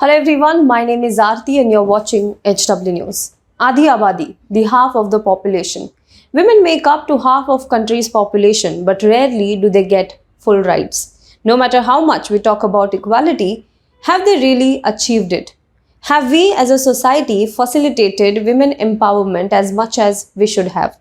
Hello everyone, my name is Arti and you're watching HW News. Aadhi abadi, the half of the population. Women make up to half of country's population, but rarely do they get full rights. No matter how much we talk about equality, have they really achieved it? Have we as a society facilitated women empowerment as much as we should have?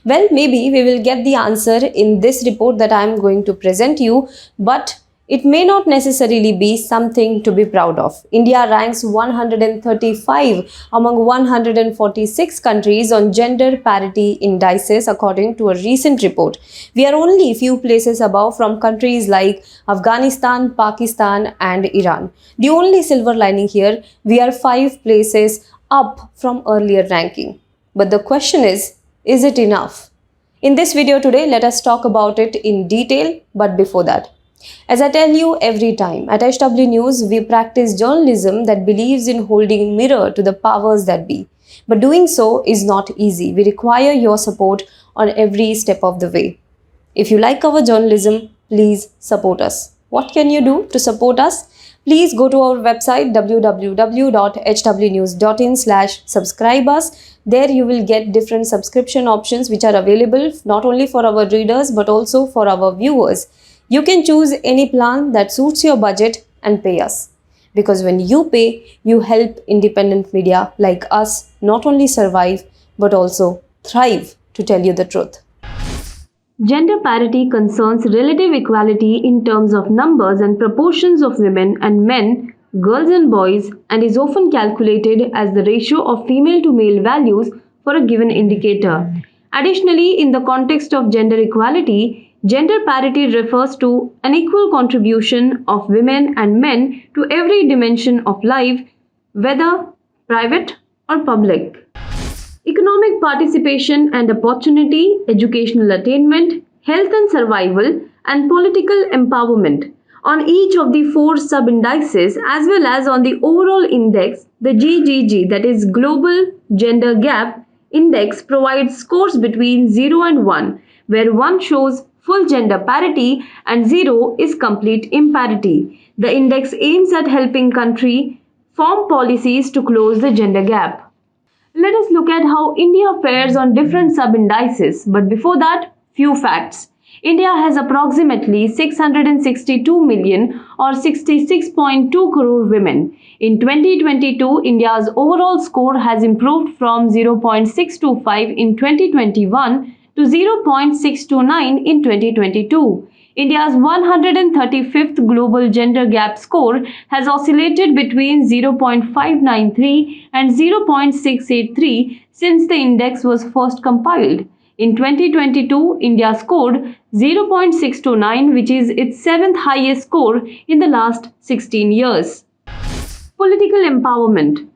Well, maybe we will get the answer in this report that I am going to present you, but it may not necessarily be something to be proud of. India ranks 135 among 146 countries on gender parity indices according to a recent report. We are only a few places above from countries like Afghanistan, Pakistan and Iran. The only silver lining here, we are 5 places up from earlier ranking. But the question is it enough? In this video today, let us talk about it in detail, but before that, as I tell you every time, at HW News, we practice journalism that believes in holding mirror to the powers that be. But doing so is not easy. We require your support on every step of the way. If you like our journalism, please support us. What can you do to support us? Please go to our website www.hwnews.in/subscribe us. There you will get different subscription options which are available not only for our readers but also for our viewers. You can choose any plan that suits your budget and pay us. Because when you pay, you help independent media like us not only survive but also thrive, to tell you the truth. Gender parity concerns relative equality in terms of numbers and proportions of women and men, girls and boys, and is often calculated as the ratio of female to male values for a given indicator. Additionally, in the context of gender equality, gender parity refers to an equal contribution of women and men to every dimension of life, whether private or public. Economic participation and opportunity, educational attainment, health and survival, and political empowerment. On each of the 4 sub-indices as well as on the overall index, the GGG, that is Global Gender Gap Index, provides scores between 0 and 1, where 1 shows full gender parity and 0 is complete imparity. The index aims at helping country form policies to close the gender gap. Let us look at how India fares on different sub-indices, but before that, few facts. India has approximately 662 million or 66.2 crore women. In 2022, India's overall score has improved from 0.625 in 2021 to 0.629 in 2022. India's 135th Global Gender Gap score has oscillated between 0.593 and 0.683 since the index was first compiled. In 2022, India scored 0.629, which is its 7th highest score in the last 16 years. Political empowerment.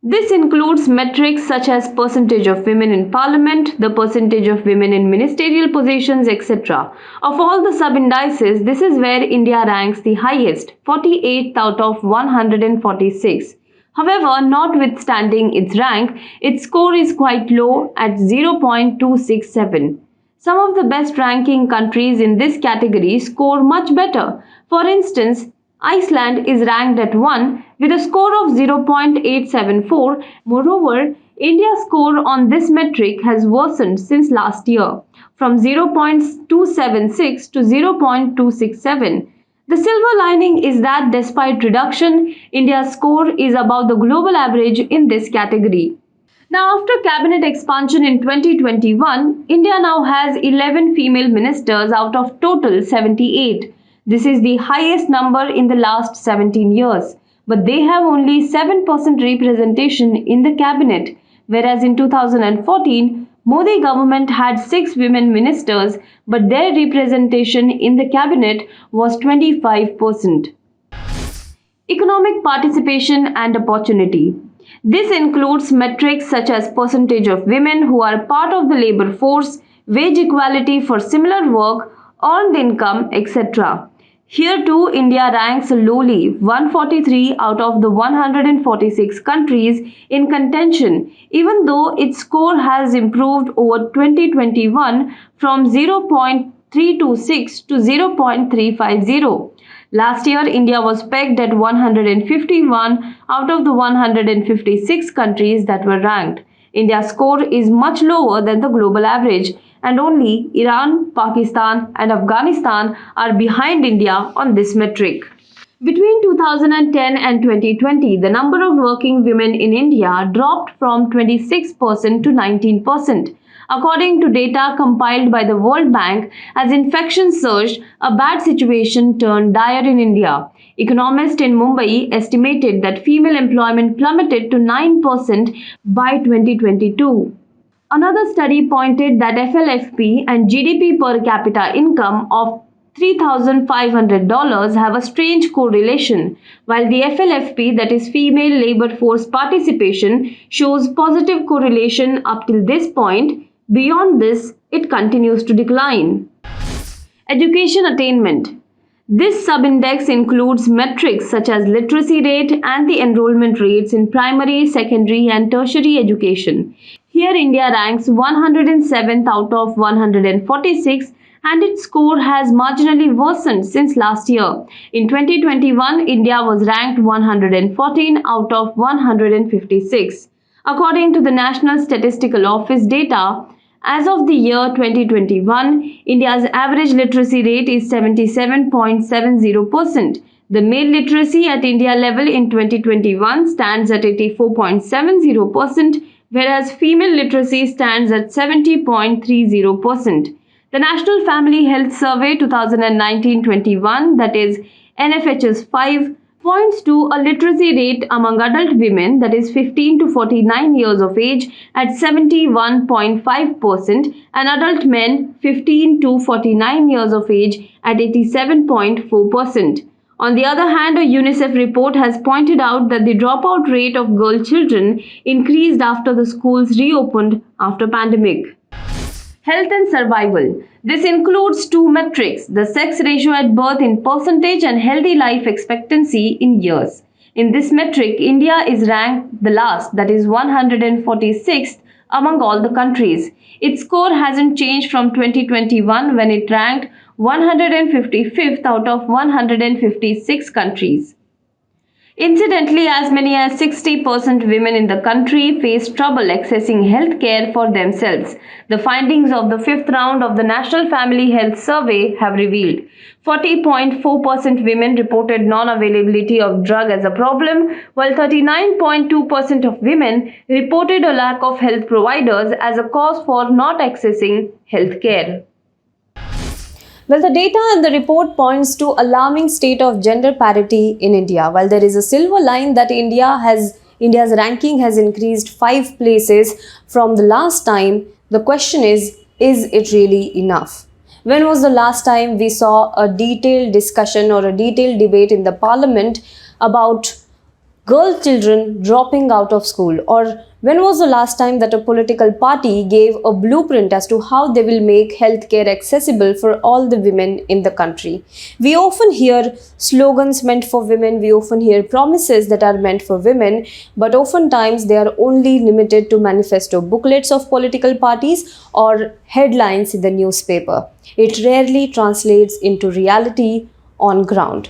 This includes metrics such as percentage of women in parliament, the percentage of women in ministerial positions, etc. Of all the sub-indices, this is where India ranks the highest, 48th out of 146. However, notwithstanding its rank, its score is quite low at 0.267. Some of the best ranking countries in this category score much better. For instance, Iceland is ranked at 1 with a score of 0.874. Moreover, India's score on this metric has worsened since last year, from 0.276 to 0.267. The silver lining is that despite reduction, India's score is above the global average in this category. Now, after cabinet expansion in 2021, India now has 11 female ministers out of total 78. This is the highest number in the last 17 years, but they have only 7% representation in the cabinet, whereas in 2014, Modi government had 6 women ministers, but their representation in the cabinet was 25%. Economic participation and opportunity. This includes metrics such as percentage of women who are part of the labor force, wage equality for similar work, earned income, etc. Here too, India ranks lowly, 143 out of the 146 countries in contention, even though its score has improved over 2021 from 0.326 to 0.350. Last year, India was pegged at 151 out of the 156 countries that were ranked. India's score is much lower than the global average, and only Iran, Pakistan, and Afghanistan are behind India on this metric. Between 2010 and 2020, the number of working women in India dropped from 26% to 19%. According to data compiled by the World Bank, as infections surged, a bad situation turned dire in India. Economists in Mumbai estimated that female employment plummeted to 9% by 2022. Another study pointed that FLFP and GDP per capita income of $3,500 have a strange correlation. While the FLFP, that is female labor force participation, shows positive correlation up till this point, beyond this, it continues to decline. Education attainment. This subindex includes metrics such as literacy rate and the enrollment rates in primary, secondary, and tertiary education. Here, India ranks 107th out of 146, and its score has marginally worsened since last year. In 2021, India was ranked 114 out of 156. According to the National Statistical Office data, as of the year 2021, India's average literacy rate is 77.70%. The male literacy at India level in 2021 stands at 84.70%, whereas female literacy stands at 70.30%. The National Family Health Survey 2019-21, that is NFHS 5, points to a literacy rate among adult women, that is 15 to 49 years of age, at 71.5%, and adult men 15 to 49 years of age at 87.4%. On the other hand, a UNICEF report has pointed out that the dropout rate of girl children increased after the schools reopened after pandemic. Health and survival. This includes two metrics, the sex ratio at birth in percentage and healthy life expectancy in years. In this metric, India is ranked the last, that is 146th among all the countries. Its score hasn't changed from 2021 when it ranked 155th out of 156 countries. Incidentally, as many as 60% women in the country face trouble accessing health care for themselves. The findings of the fifth round of the National Family Health Survey have revealed 40.4% women reported non-availability of drug as a problem, while 39.2% of women reported a lack of health providers as a cause for not accessing health care. Well, the data in the report points to alarming state of gender parity in India. While there is a silver line that India's ranking has increased 5 places from the last time, the question is it really enough? When was the last time we saw a detailed discussion or a detailed debate in the parliament about girl children dropping out of school? Or when was the last time that a political party gave a blueprint as to how they will make healthcare accessible for all the women in the country? We often hear slogans meant for women, we often hear promises that are meant for women, but oftentimes they are only limited to manifesto booklets of political parties or headlines in the newspaper. It rarely translates into reality on ground.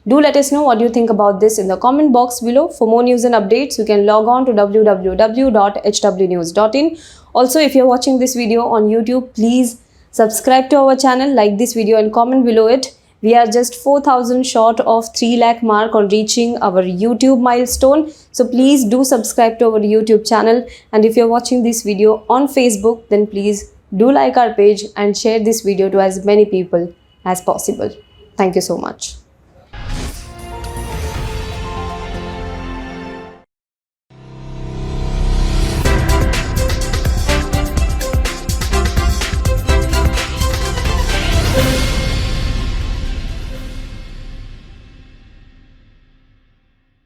Do let us know what you think about this in the comment box below. For more news and updates, you can log on to www.hwnews.in. Also, if you're watching this video on YouTube, please subscribe to our channel, like this video and comment below it. We are just 4,000 short of 3 lakh mark on reaching our YouTube milestone. So please do subscribe to our YouTube channel. And if you're watching this video on Facebook, then please do like our page and share this video to as many people as possible. Thank you so much.